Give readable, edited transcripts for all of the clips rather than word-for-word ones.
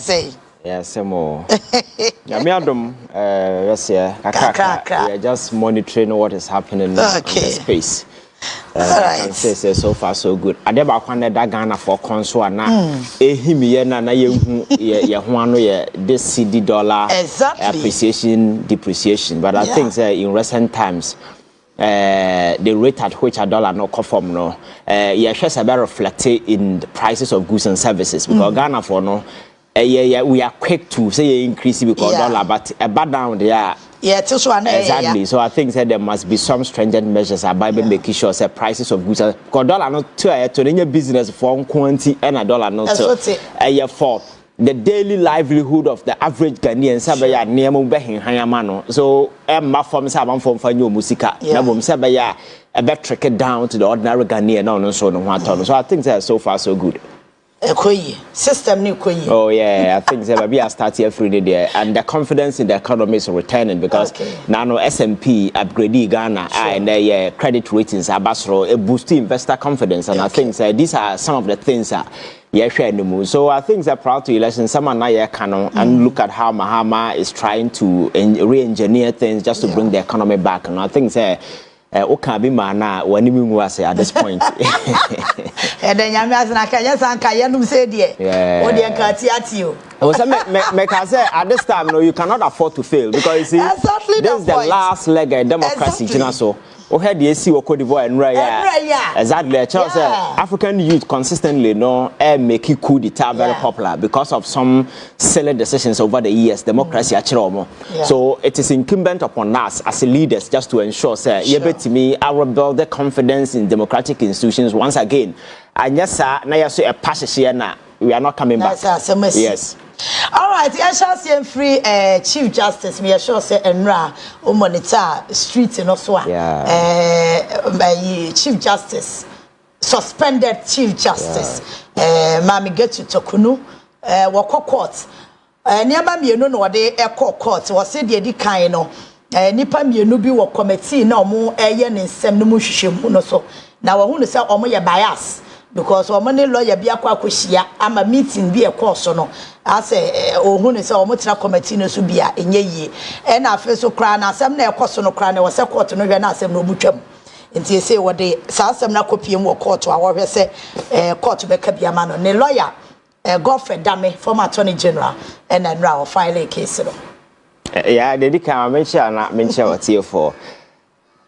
Say. Yes, more. Yamiadum, yes, yeah, we are just monitoring what is happening in the space. I can say so far so good. I never wanted that Ghana for console now. Na ye this CD dollar appreciation, depreciation. But I think in recent times, the rate at which a dollar no conform no, just about reflected in the prices of goods and services because Ghana for no. We are quick to say increase because dollar, but bad down there. Exactly. So I think that there must be some stringent measures about making sure that prices of goods because dollar not to any business for quantity and a dollar not to for the daily livelihood of the average Ghanaian. Sabaya near Mumbai Hayamano. So my form Saban from Fanyo Musica. Nabum Sabaya a better trick it down to the ordinary Ghanaian on so no. So I think that so far so good. System new Oh yeah, I think that maybe I start here Friday there, and the confidence in the economy is returning because now S&P upgrade Ghana and their credit ratings are boosting investor confidence, and I think that these are some of the things that share the mood. So I think that proud to election, someone now canon and look at how Mahama is trying to re-engineer things just to bring the economy back, and I think that. Okabi mana wani was at this point. And then Yamas say dear. Or the Katiatio. At this time, no, you cannot afford to fail because you see, this is the last leg of democracy. So, had the AC or Cote d'Ivoire and Raya. Exactly. Charles African youth consistently make it coup d'etat very popular because of some silly decisions over the years. Democracy actually. So it is incumbent upon us as leaders just to ensure, sir, I will build the confidence in democratic institutions once again. And yes, sir, now you a passage here now. We are not coming back. Yes. All right, I shall see free Chief Justice. We are sure say Enra o monitor streets in Oswa. Chief Justice suspended Chief Justice. Mami get to Tokunu. Wako court. Niaba mienu no wade court. Wase de di kan no. Nipa mienu bi wo committee na omo eye ne nsem no mu hwehwemu no so. Na wo hu no say omo ye bias. Because money lawyer be akwakohia ama meeting be a course no as ohun say omotra committee no so bia enye yie e na afi so kra na asem na ekoso no kra na wo se court no hwe na asem no obutwam nti say wo de sa asem na kopiem wo court a wo hwe se court be ka bia ma no ne lawyer govt dame former attorney general and then raw file a case no yeah they can mention what here for.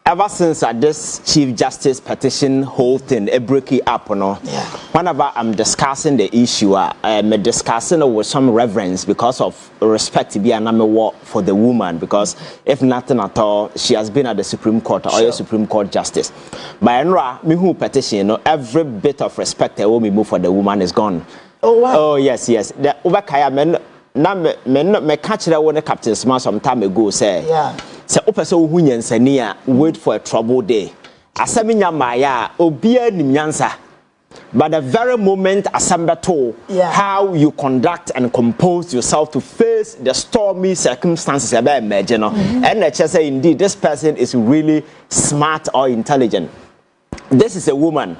Ever since this Chief Justice petition whole thing, break it up, whenever I'm discussing the issue, I'm discussing it with some reverence because of respect to be an war for the woman. Because if nothing at all, she has been at the Supreme Court or your Supreme Court Justice. By Enra, me who petition, every bit of respect that will be moved for the woman is gone. Oh wow! Oh yes. The Ubakaya men. Now me catch that one Captain Smart some time ago say. Yeah. Se opeso hu nyansani a wait for a trouble day asaminya maya obia nim nyansa but the very moment asambeto how you conduct and compose yourself to face the stormy circumstances about emerge no and let's say indeed this person is really smart or intelligent. This is a woman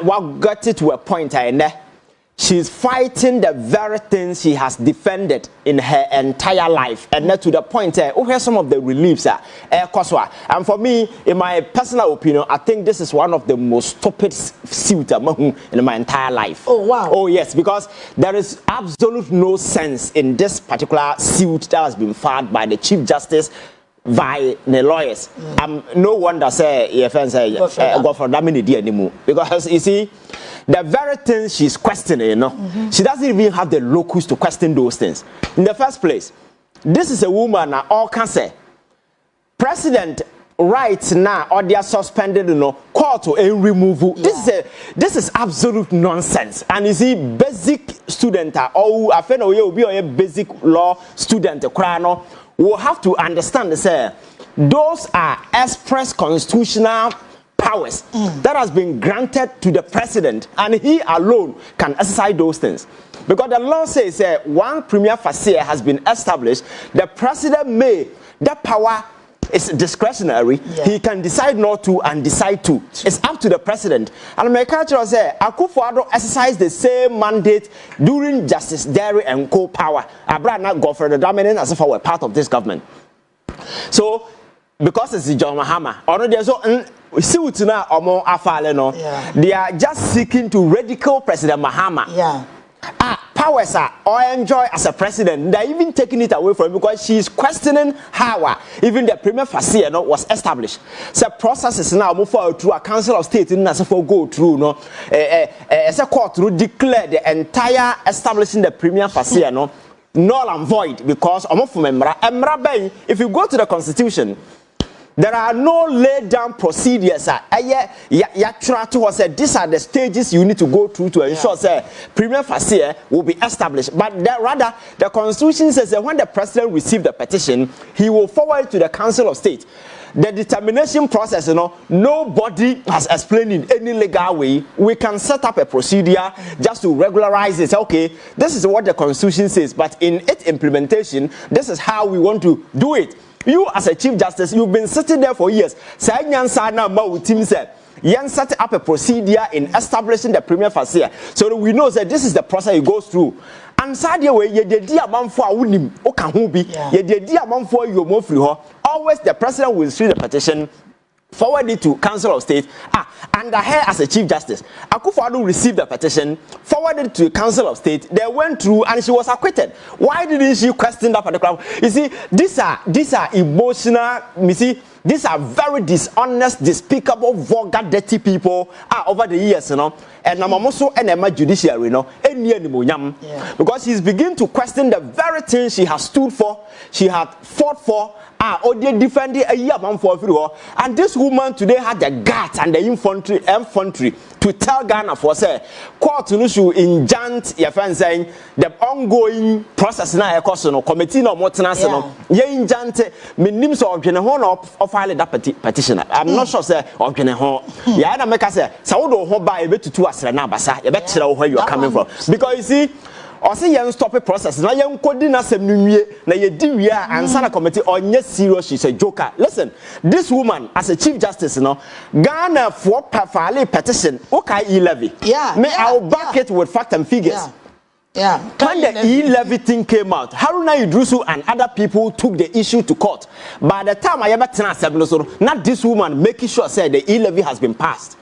what got it to a point she's fighting the very things she has defended in her entire life, and not to the point where some of the reliefs are. And for me, in my personal opinion, I think this is one of the most stupid suits in my entire life. Oh wow! Oh yes, because there is absolute no sense in this particular suit that has been filed by the Chief Justice by the lawyers. No wonder say go for that many anymore because you see. The very things she's questioning, she doesn't even have the locus to question those things. In the first place, this is a woman all can say. President right now, or they are suspended, court to a removal. This is absolute nonsense. And you see, basic student or I feel you will be a basic law student, will have to understand say those are express constitutional powers that has been granted to the president, and he alone can exercise those things. Because the law says one premier facie has been established, the president may the power It's discretionary. Yeah. He can decide not to and decide to. It's up to the president. And my culture say Akufo-Addo exercised the same mandate during Justice Derry and Co power. Abraham govt the dominant as if I were part of this government. So because it's John Mahama, already so they are just seeking to ridicule President Mahama. Yeah. Powers are or enjoy as a president. They're even taking it away from him because she's questioning how even the prima facie was established. So processes now move forward through a council of state in as go through as a court to declare the entire establishing the prima facie null and void because if you go to the constitution, there are no laid down procedures. These are the stages you need to go through to ensure that prima facie will be established. But rather, the Constitution says that when the president receives the petition, he will forward it to the Council of State. The determination process, nobody has explained in any legal way. We can set up a procedure just to regularize it. Okay, this is what the Constitution says, but in its implementation, this is how we want to do it. You as a Chief Justice, you've been sitting there for years. Set up a procedure in establishing the prima facie, so that we know that this is the process it goes through. And sadly, always the president will receive the petition, forward it to Council of State. And her as a Chief Justice, Akufo-Addo received the petition, forwarded it to the Council of State. They went through and she was acquitted. Why didn't she question that particular? You see, these are emotional. You see, these are very dishonest, despicable, vulgar, dirty people. Over the years, and I'm also an judiciary, because he's beginning to question the very thing she has stood for, she had fought for. Or they defended a year for everyone. And this woman today had the guts and the infantry to tell Ghana for say court to injant your friend saying the ongoing process now a committee no more tenants no ye injant names of of file that petition. I'm not sure say of yeah na make say wo ho ba e betutu asre na basa e be kire where you are coming from, because you see or say you stop a process now you coding as a new na ye di we and sana committee on yes serious. She's a joker. Listen, this woman as a Chief Justice Ghana for file petition okay e-levy. I'll back it with fact and figures. When the e-levy thing came out, Haruna Idrisu and other people took the issue to court. By the time I ever not this woman making sure say the e-levy has been passed.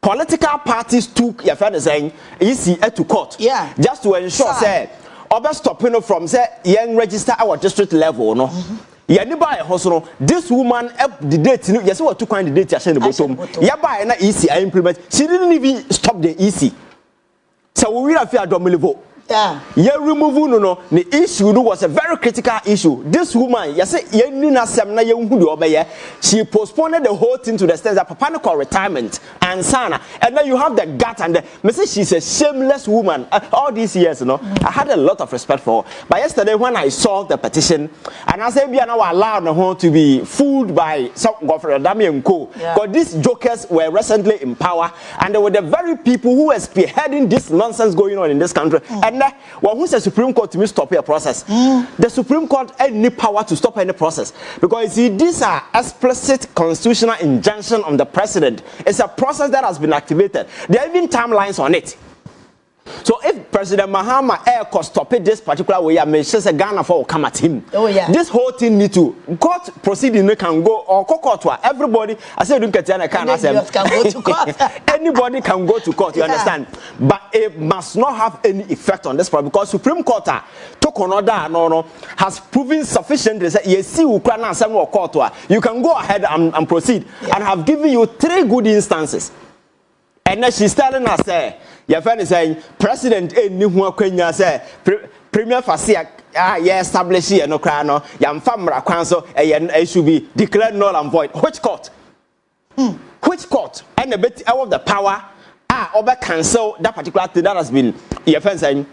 Political parties took your friend saying easy to court, just to ensure say over stopping from say young register our district level this woman the date yes what to kind the date the bottom na easy I implement. She didn't even stop the easy, so we have fear domilivo. Remove the issue was a very critical issue. This woman, she postponed the whole thing to the extent that Papa called retirement and sana. And then you have the gut and the message. She's a shameless woman. All these years, I had a lot of respect for her. But yesterday when I saw the petition, and I said, we are now allowed to be fooled by some govt and Co. Because these jokers were recently in power, and they were the very people who were spearheading this nonsense going on in this country. And who's the Supreme Court to stop a process? The Supreme Court had no power to stop any process, because you see, these are explicit constitutional injunction on the president. It's a process that has been activated. There are even timelines on it. So if President Mahama stop this particular way, I may say Ghana for come at him. This whole thing need to court proceeding can go or court. Everybody, I said, don't get can go to court. Anybody can go to court. You understand? But it must not have any effect on this problem, because Supreme Court has proven sufficiently that you can go ahead and proceed, and have given you 3 good instances. And then she's telling us, your friend is saying, President, Premier Fasia, establish here no crano, Yam Famra Council, it should be declared null and void. Which court? Which court? And a bit out of the power, over cancel that particular thing that has been, your friend saying,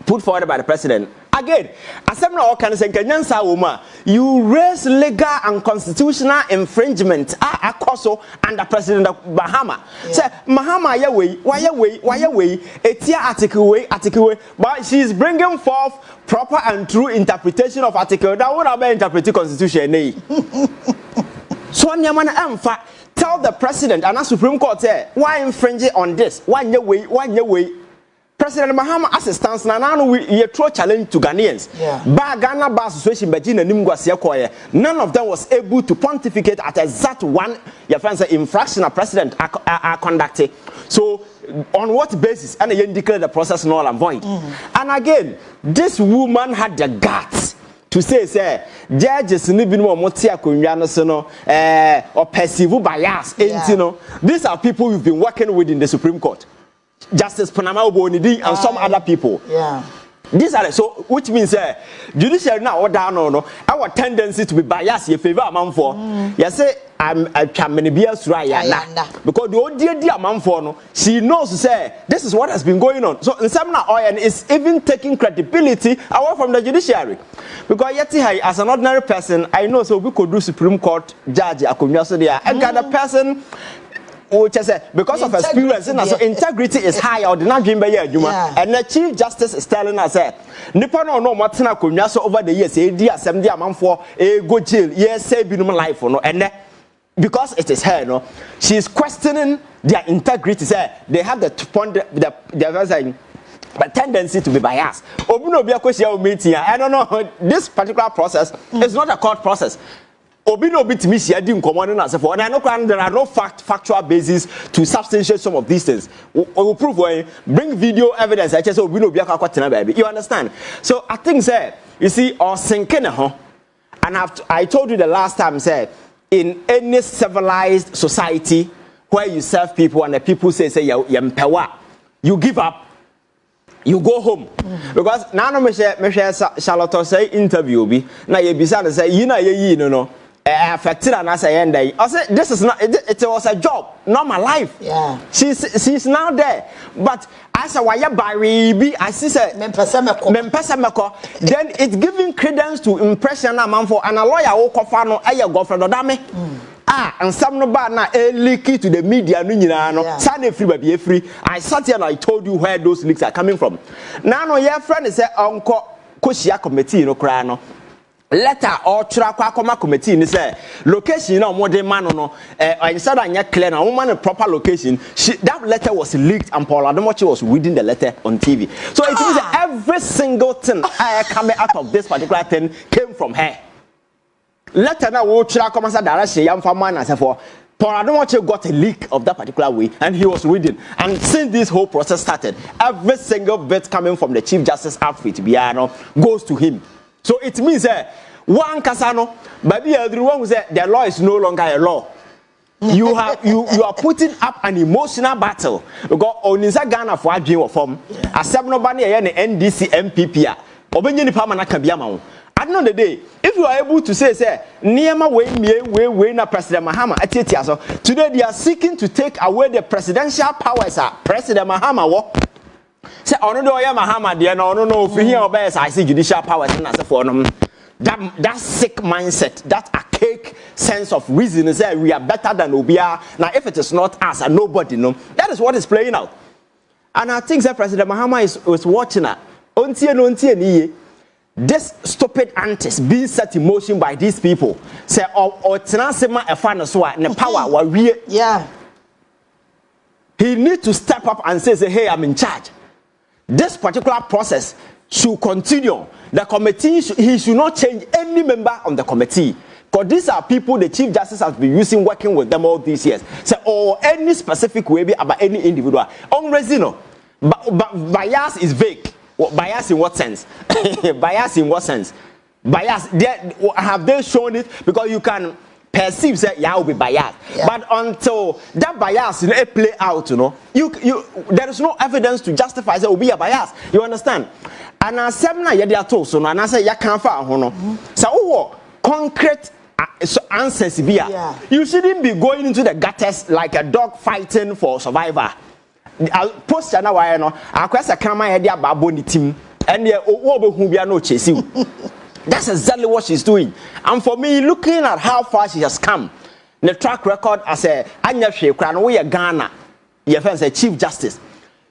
put forward by the president. Again, asem na okan se nkanyansa wo ma, you raise legal and constitutional infringement akoso under President Mahama. Say Mahama why we etia article way, but she is bringing forth proper and true interpretation of article that would have interpreted constitution. So nyama na emfa tell the president and the Supreme Court say why infringe on this? Why way? President Mahama assistance na we throw challenge to Ghanaians. Ba Ghana Bar Association Bajina Nimgwasia Koye. None of them was able to pontificate at exact one infraction a president are conducted. So on what basis? And they declare the process null and void. And again, this woman had the guts to say judges ni bi no moti akonwa no so no or perceive bias. These are people you've been working with in the Supreme Court. Justice Panama Obonidi and some other people. These are so, which means judicial now or down no our tendency to be biased in favor among for. Yes, say I'm many beers right because the old dear among for no she knows say this is what has been going on. So in some now oil is even taking credibility away from the judiciary. Because yet as an ordinary person, I know so we could do Supreme Court judge akonya so there and the person which I said, because of experience, so integrity is high or the not dream by and the Chief Justice is telling us that Nippon no Martina Kunyaso over the years, a dear 70 a month for a good jail, yes, say minimum life for no, and because it is her, no, she is questioning their integrity. Say they have the tendency to be biased. Obuno be a question meeting. I don't know. This particular process is not a court process. Obino bit me she didn't come on and as for and I know there are no factual basis to substantiate some of these things. We will prove why bring video evidence. I just Obino be a baby. You understand? So I think say you see or sinking and I told you the last time say in any civilized society where you serve people and the people say you empower, you give up, you go home. Because now me share Charlotte say interview be na ye bisa say you know affected and as I end day. I said this is not it was a job, not my life. She's now there. But as a wire baby, I see say mempesemeko. Then it's giving credence to impression amount for and a lawyer who kofano aye govt dame. And some no bad na leaky to the media no Sunday free baby free. I sat here and I told you where those leaks are coming from. Now no your friend is say unko koshia committee no kra no. Letter or Chrakwa committee ni say location no more man no instead of clear na woman a proper location. That letter was leaked and Paul Ademochi was reading the letter on TV. So it means every single thing coming out of this particular thing came from her. Letter now wo Chrakwa masa direction yam for man as for Paul Ademochi got a leak of that particular way and he was reading. And since this whole process started, every single bit coming from the Chief Justice outfit Biano goes to him. So it means one Casano, baby, everyone who said the law is no longer a law. You are putting up an emotional battle because Onisa Ghana for a form. As seven nobody NDC MPP. Obenye ni pama na kabiama. At the end of the day, if you are able to say Niema way na President Mahama atietiaso. Today they are seeking to take away the presidential powers. President Mahama wo. Say ono do ya Mahama de na ono no fi here obey I see judicial powers na say for no that sick mindset, that archaic sense of reason is that we are better than Obia. Now if it is not us and nobody no, that is what is playing out. And I think that President Mahama is watching that. This stupid antics being set in motion by these people. Say or tenasema e fa no so a ne power wa wie. He need to step up and say hey, I'm in charge. This particular process should continue. The committee, he should not change any member on the committee. Because these are people the Chief Justice has been using, working with them all these years. So, or any specific way about any individual. On Resino, bias is vague. Bias in what sense? Bias in what sense? Bias, have they shown it? Because you can perceive that you will be biased. But until that bias play out, there is no evidence to justify that will be a bias. You understand? And I said, so and I say, you can't find so concrete answers here. You shouldn't be going into the gutters like a dog fighting for survivor. I'll post now, I know. I quest a camera idea about bony team. and no chase you. That's exactly what she's doing. And for me, looking at how far she has come, the track record as a Anya Shekran, we are Ghana, your friends, a Chief Justice,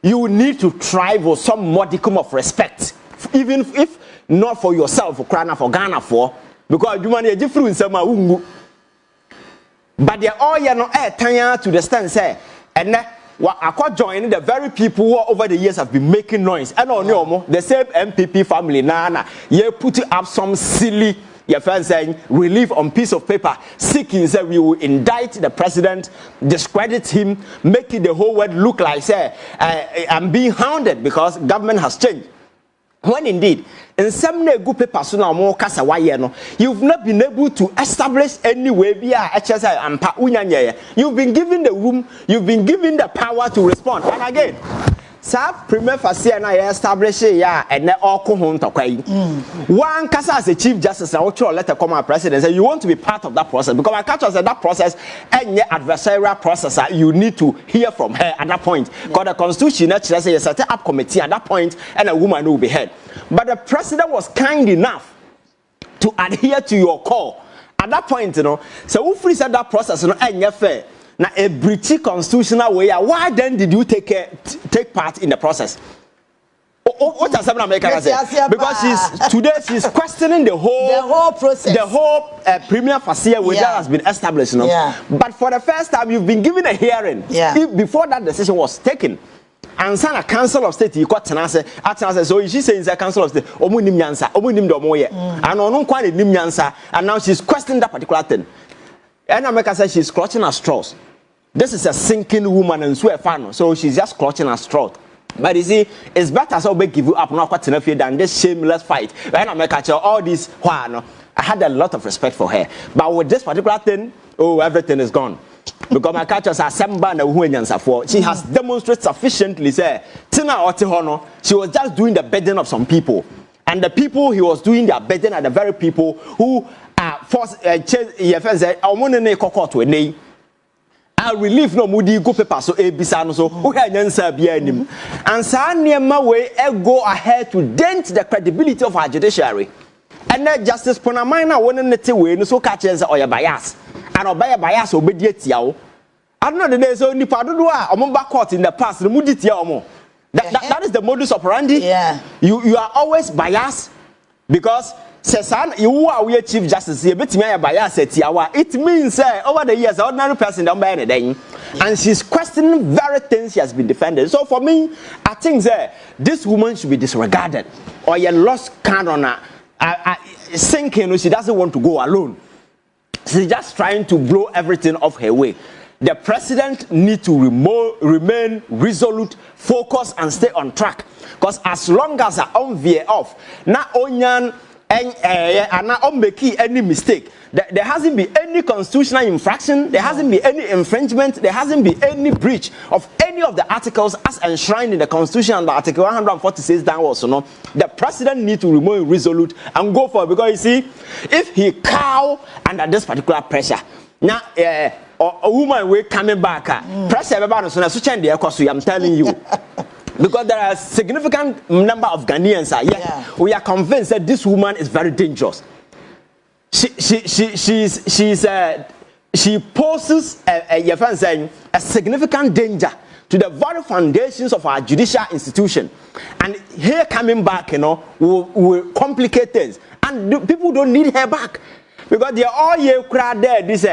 you need to try for some modicum of respect, even if not for yourself, for Ghana, for Ghana, for because you want a different some. But they're all to the stand say, and I could join the very people who over the years have been making noise. And on the same MPP family, Nana, you put up some silly, your friend saying, relief on piece of paper, seeking that we will indict the president, discredit him, making the whole world look like, say, I'm being hounded because government has changed. When indeed, in some good papers, you've not been able to establish any way you've been given the room, you've been given the power to respond. And again, premier fasia na establish and all home to one kasa as a Chief Justice and your letter come our president say you want to be part of that process because I catch us that process and adversarial process you need to hear from her at that point because the constitution actually say set up committee at that point and a woman will be heard. But the president was kind enough to adhere to your call at that point, so who free said that process and fair. Now, a British constitutional way, why then did you take part in the process? What does someone make her say? Because she's questioning the whole process, the whole premier facia way that has been established. But for the first time, you've been given a hearing. If before that decision was taken. And son a council of state, you got Tanase, so she says a council of state, Omunim Yansa, Omunim Domoye, and on quite a Yansa, and now she's questioning that particular thing. And America says she's clutching her straws. This is a sinking woman and swear fan, so she's just clutching her straws. But you see, it's better so we give you up now than this shameless fight. When America all this I had a lot of respect for her. But with this particular thing, everything is gone. Because my catchers are she has demonstrated sufficiently say Tina Otihono, she was just doing the burden of some people. And the people he was doing their burden are the very people who force I relieve no moody go paper so ebisa so who nyansa bia nim and sa niema we go ahead to dent the credibility of our judiciary and that justice Ponamina won't net way no so catches or your bias and obey bias obedi tiao I don't know the days only padoa or back court in the past the moody tiao that is the modus operandi. You are always biased because Sesan, you are we Chief Justice, you bet me a bias at Tiawa. It means over the years, ordinary person don't buy anything. And she's questioning very things she has been defending. So for me, I think this woman should be disregarded. Or you lost count on her sinking, she doesn't want to go alone. She's just trying to blow everything off her way. The president needs to remain resolute, focused, and stay on track. Because as long as I on veer off, not onyan and not making any mistake. There hasn't been any constitutional infraction, there hasn't been any infringement, there hasn't been any breach of any of the articles as enshrined in the Constitution under Article 146 downwards. The president needs to remain resolute and go for it because you see, if he cow under this particular pressure, now a woman will coming back, pressure about us, I'm telling you. Because there are a significant number of Ghanaians we are convinced that this woman is very dangerous. She poses a significant danger to the very foundations of our judicial institution. And here coming back, will complicate things. And people don't need her back because they are all here crowd there. This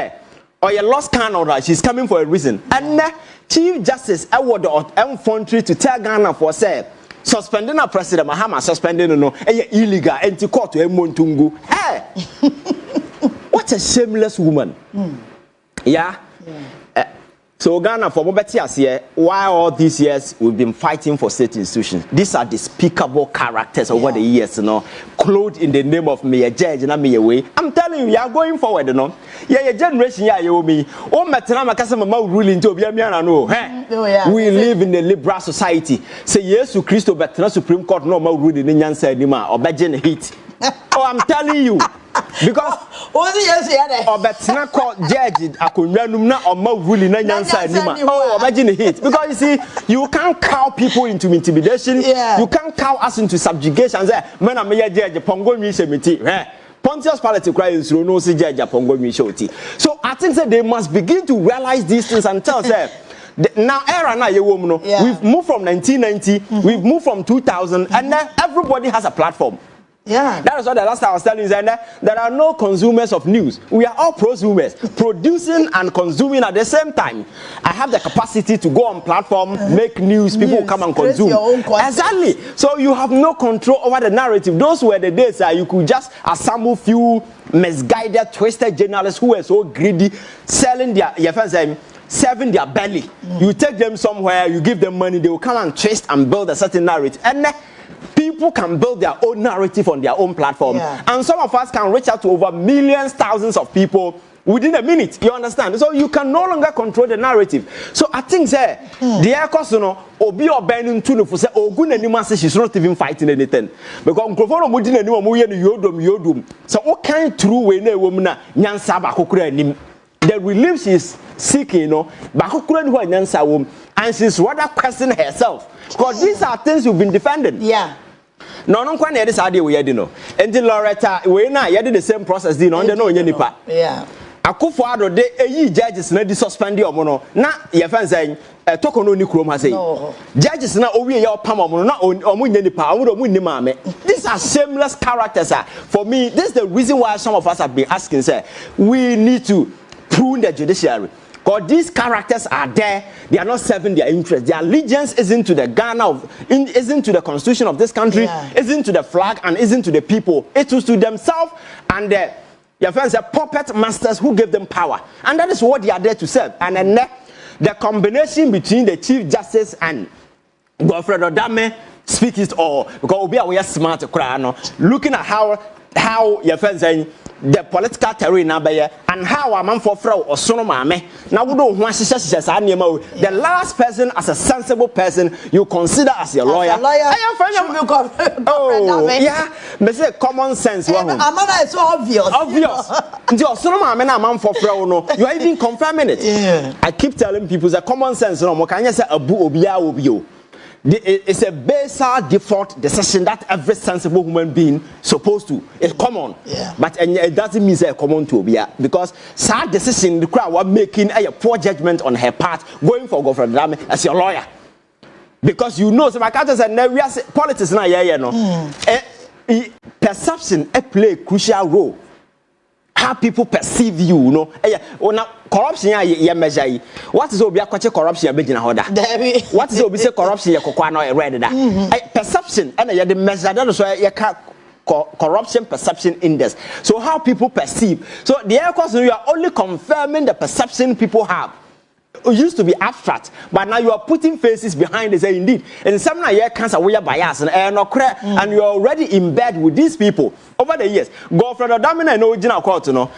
or you lost Canada, she's coming for a reason. And Chief Justice award of infantry to tell Ghana for say suspending our President Mahama, suspending illegal anti-court to Montungu. Hey, what a shameless woman. So Ghana for Mobetia here, why all these years we've been fighting for state institutions. These are despicable characters over the years, clothed in the name of Mayor Judge and Mayor Way. I'm telling you, you are going forward, your generation, you me. Oh, Matanama Casama ruling to be a man, we live in a liberal society. Say yes to Christo, but not Supreme Court no more ruling in Yansa anymore or Bajan heat. Oh, I'm telling you. Because Obetina called judge akunyanum na omo ruli na nyansa anima. Oh, imagine the hate. Because you see, you can't cow people into intimidation. You can't cow us into subjugation. Say, man, I'm a judge. Pongo mi semiti. Pontius Pilate cries, no see judge. Pongo mi shoti. So I think that they must begin to realize these things and tell them. Now, era na ye woman. We've moved from 1990. We've moved from 2000, and then everybody has a platform. Yeah, that is what the last time I was telling you, there are no consumers of news. We are all prosumers, producing and consuming at the same time. I have the capacity to go on platform, make news, people will come and consume. Exactly. So you have no control over the narrative. Those were the days you could just assemble few misguided, twisted journalists who were so greedy, selling serving their belly. You take them somewhere, you give them money, they will come and twist and build a certain narrative. And people can build their own narrative on their own platform. And some of us can reach out to over millions, thousands of people within a minute. You understand? So you can no longer control the narrative. So I think the Ekosono obi obenu tunu for say ogun anima say she's not even fighting anything. Because Nkrofono mudi na anima mo ye no yodom. So what kind true way na ewom na nyansa ba kokura anim. The relief she's seeking, bakokura ni ho nyansa wom, and she's rather questioning herself. Because these are things you've been defending. Yeah. No, no, quite this idea we had, And the Loretta, we na you did the same process, no nipa. Yeah. Akufo-Addo de judges na di suspend omo no. Na ye fan say toko no ni krom ha say. Judges na owie ye opam omo no na omo nya nipa, omo ni maame. These are shameless characters. For me, this is the reason why some of us have been asking, say, we need to prune the judiciary. Because these characters are there, they are not serving their interests. Their allegiance isn't to the Ghana, isn't to the constitution of this country, isn't to the flag, and isn't to the people. It is to themselves and your friends are puppet masters who gave them power. And that is what they are there to serve. And then the combination between the Chief Justice and Godfred Odame speaks it all. Because we are smart, looking at how your friends saying the political terrain and how a man for Osono Maame. Now we don't want the last person as a sensible person you consider as a lawyer. Oh, yeah, me say common sense. Amana is so obvious. The Osono Maame na man for no. You are even confirming it. Yeah. I keep telling people that common sense no. Mo kanya say abu obia obio. It's a basal default decision that every sensible human being supposed to. It's common, but it doesn't mean it's common to be because sad decision the crowd were making a poor judgment on her part going for Godfred Odame as your lawyer because you know so my character said we are politics now perception play a crucial role. How people perceive you, corruption ye measure. What is obi akwache corruption be gina hoda? What is obi say corruption ye kokwa na read that? Perception and ye the measure that so ye corruption perception index. So how people perceive. So the air course you are only confirming the perception people have. It used to be abstract, but now you are putting faces behind it. Say indeed, and some now cancer we are bias and you are already in bed with these people over the years. Godfred Odame na original court, and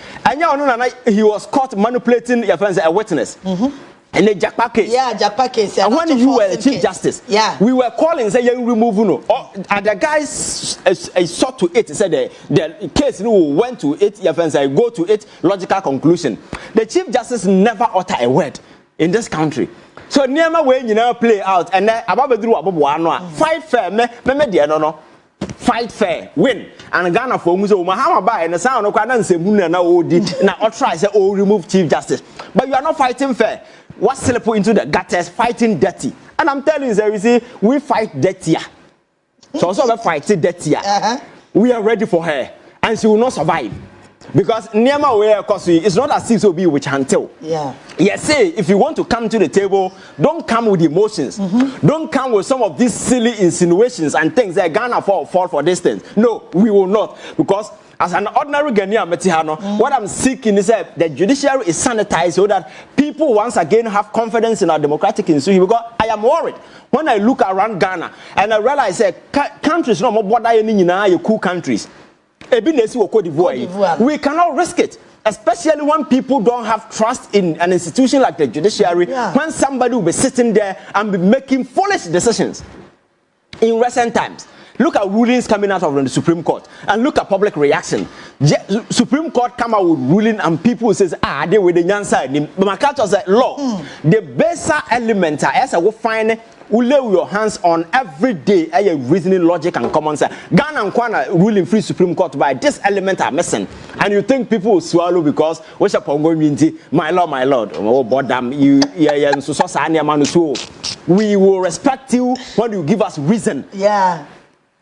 he was caught manipulating your friends a witness. And the Jackpa case. Yeah, Jackpa case. And when you were the Chief Justice, we were calling say you remove and the guys sought to it. Said the case went to it. Your friends go to it. Logical conclusion. The Chief Justice never uttered a word in this country. So never when you now play out and then fight fair, fight fair, win. And Ghana for Muzo Mahama by and the sound of Kanan say Muna now did now try say remove Chief Justice. But you are not fighting fair. What's slip into the gutters fighting dirty? And I'm telling you, you see, we fight dirtier. So also we fight dirtier. We are ready for her, and she will not survive. Because Nema where it's not as if so be which until. Yes, say if you want to come to the table, don't come with emotions. Don't come with some of these silly insinuations and things that Ghana fall for this thing. No, we will not. Because as an ordinary Ghanaian Metihano, what I'm seeking is that the judiciary is sanitized so that people once again have confidence in our democratic institution. Because I am worried when I look around Ghana and I realize that countries no more border any cool countries. We cannot risk it, especially when people don't have trust in an institution like the judiciary. When somebody will be sitting there and be making foolish decisions. In recent times, Look at rulings coming out of the Supreme Court and look at public reaction. Supreme Court come out with ruling and people says, they with the nyansa. But my culture says, law, the baser element as I will find will lay your hands on every day a reasoning, logic and common sense. Ghana and Kwana ruling free Supreme Court by this element are missing. And you think people will swallow because what's up on going my lord, oh bodam, we will respect you when you give us reason. Yeah.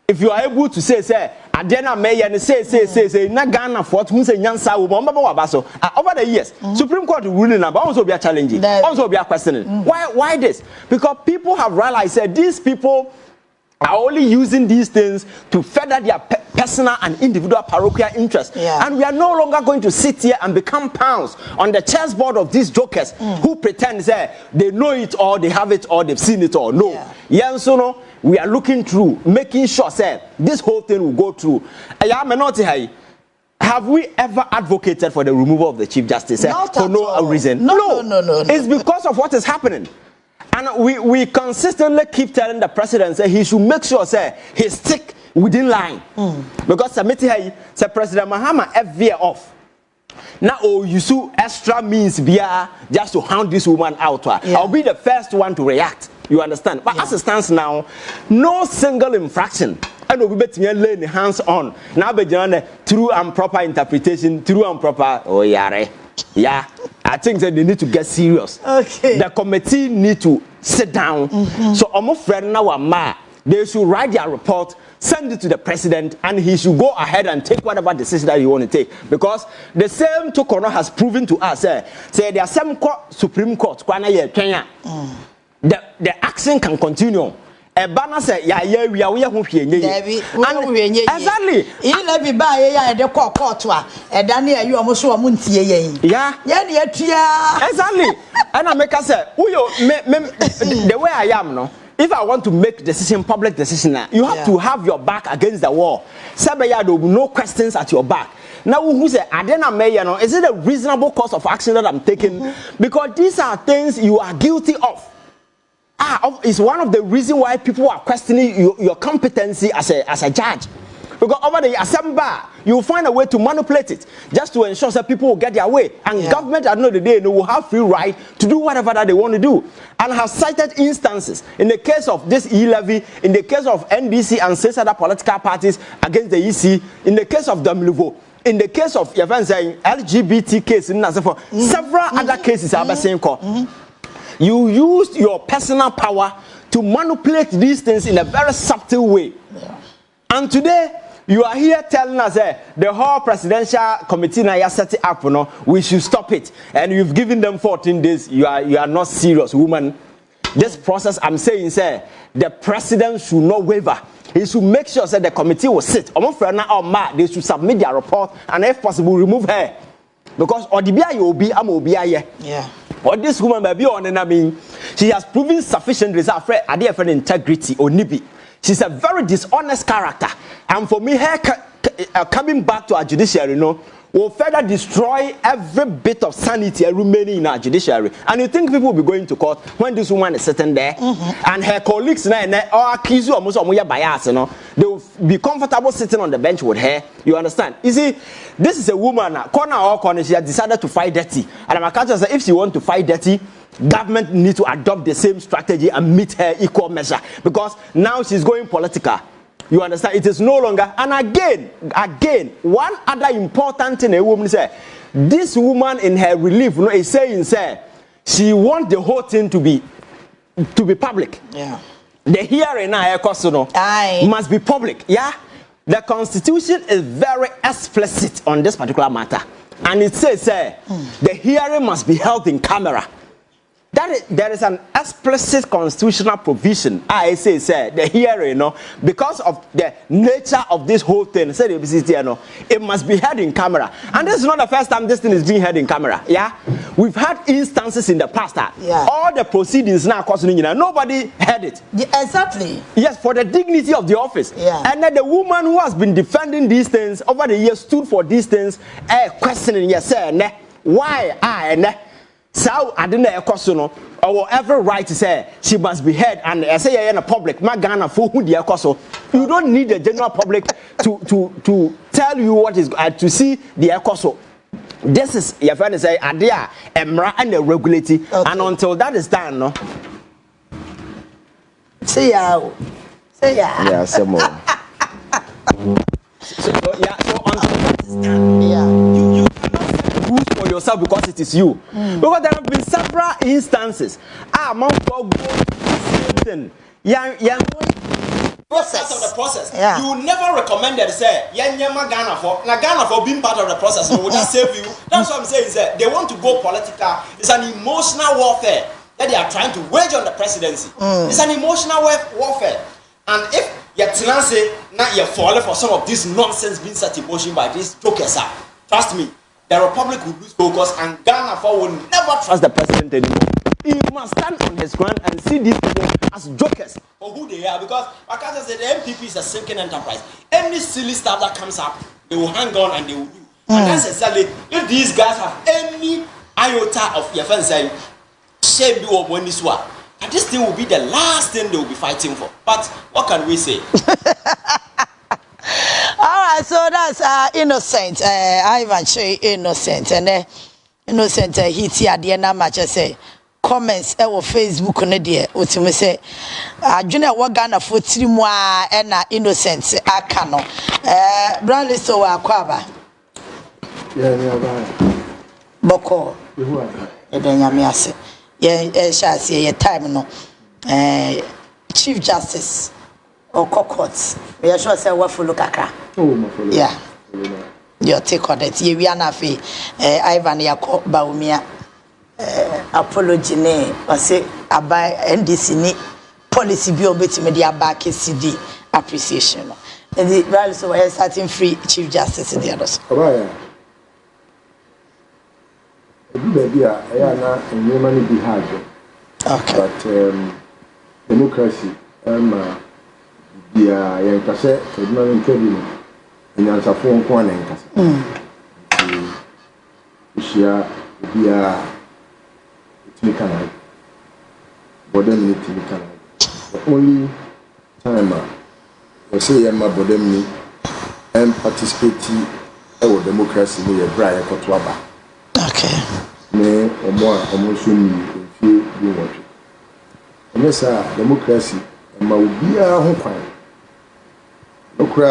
If you are able to say, Adena May and say, na Ghana for who say Nyansa Baso over the years, Supreme Court ruling about also be a challenging, also be a questioning. Why this? Because people have realized that these people are only using these things to further their personal and individual parochial interests. Yeah. And we are no longer going to sit here and become pawns on the chessboard of these jokers who pretend they know it all, they have it all, they've seen it all. No. Yeah, so no. We are looking through, making sure this whole thing will go through. Have we ever advocated for the removal of the Chief Justice for no reason? No. It's because of what is happening. And we consistently keep telling the president he should make sure he stick within line. Because President Mahama every off. Now, you sue extra means just to hound this woman out. Yeah. I'll be the first one to react. You understand? But as it stands now, no single infraction. And we bet me lay hands on. Now, through improper interpretation, through improper. Oh, yeah. I think that they need to get serious. Okay. The committee need to sit down. So, I'm afraid now, they should write their report, send it to the president, and he should go ahead and take whatever decision that he want to take. Because the same Tokono has proven to us, say there are some Supreme Court, the action can continue. A banner say, we are exactly. Every buy the court, and Daniel, you almost so munti. Yeah, exactly. And I make us say, the way I am, no. If I want to make decision, public decision, you have to have your back against the wall. There will be no questions at your back. Now, who say, Adena Mayor, is it a reasonable course of action that I'm taking? Because these are things you are guilty of. It's one of the reasons why people are questioning your competency as a judge. Because over the assembly, you will find a way to manipulate it just to ensure that people will get their way. And government at the end of the day, they will have free right to do whatever that they want to do. And have cited instances in the case of this e-levy, in the case of NDC and 6 other political parties against the EC, in the case of Damluvo, in the case of LGBT case, several other cases are saying you used your personal power to manipulate these things in a very subtle way. And today, you are here telling us the whole presidential committee now set it up, we should stop it. And you've given them 14 days. You are not serious, woman. This process, I'm saying, the president should not waver. He should make sure that the committee will sit. They should submit their report and, if possible, remove her. Because or this woman may be on, and I mean, she has proven sufficient reserve for integrity or nibi. She's a very dishonest character, and for me, her coming back to our judiciary, will further destroy every bit of sanity remaining in our judiciary. And you think people will be going to court when this woman is sitting there, and her colleagues or accuse you almost bias, they will be comfortable sitting on the bench with her. You understand? You see, this is a woman, corner, she has decided to fight dirty. And I'm a say if she wants to fight dirty, government needs to adopt the same strategy and meet her equal measure. Because now she's going political. You understand? It is no longer. And again, one other important thing a woman say, this woman in her relief is saying, she wants the whole thing to be public. Yeah. The hearing must be public. Yeah. The Constitution is very explicit on this particular matter. And it says the hearing must be held in camera. There is an explicit constitutional provision. I say, the hearing, because of the nature of this whole thing, it must be held in camera. And this is not the first time this thing is being held in camera. Yeah, we've had instances in the past that all the proceedings now, nobody heard it. Yeah, exactly. Yes, for the dignity of the office. Yeah. And then the woman who has been defending these things over the years stood for these things, questioning, why So I didn't know or every right to say she must be heard and I say in the public Magana for who the ekoso. You don't need the general public to tell you what is to see the ekoso. This is your friend say idea emra and the regulate and until that is done no. Say yeah. Yeah, some more. So until that is done, you cannot rules for yourself because it is you. Because there have been several instances. Man for go same thing. Process of the process. Yeah. You never recommended say Ghana for being part of the process. It would just save you. That's what I'm saying is that they want to go political. It's an emotional warfare that they are trying to wage on the presidency. It's an emotional warfare. And if you're say now you're falling for some of this nonsense being set in motion by these jokers, trust me, the Republic will lose focus and Ghana will never trust the president anymore. He must stand on his ground and see these people as jokers for who they are, because like I said, the MPP is a sinking enterprise. Any silly stuff that comes up, they will hang on and they will do. And that's exactly, if these guys have any iota of your friends saying, shame you when this one, and this thing will be the last thing they will be fighting for. But what can we say? Alright, so that's innocent. Ivan Shay innocent. And innocent hit here the end match say comments on Facebook on there. Utimi say Junior wa Ghana for 3 mois and innocent akano. Bradley so akwaba. Yeah, Boko. Edanyame ase. Your time no. Chief Justice or courts. We are sure say what follow kakra. Yeah. Your take on it. We are not Ivan Yako Baumia apology ne or say abai NDC ni policy bi obeti me dia back CD appreciation. And the right so we are starting free Chief Justice in the others. Baby, I na money be hard. Okay. But democracy, yeah, kase, edna interview. Nyansa fo nko na nkasa. Ishia bia itnikana. Bodem ni itnikana. The only time we say yema bodem ni participate in democracy ni ebra yakoto aba. Okay. Me omo so ni fie bi wotwe. Emesa democracy ma obi a ho kwan. Okura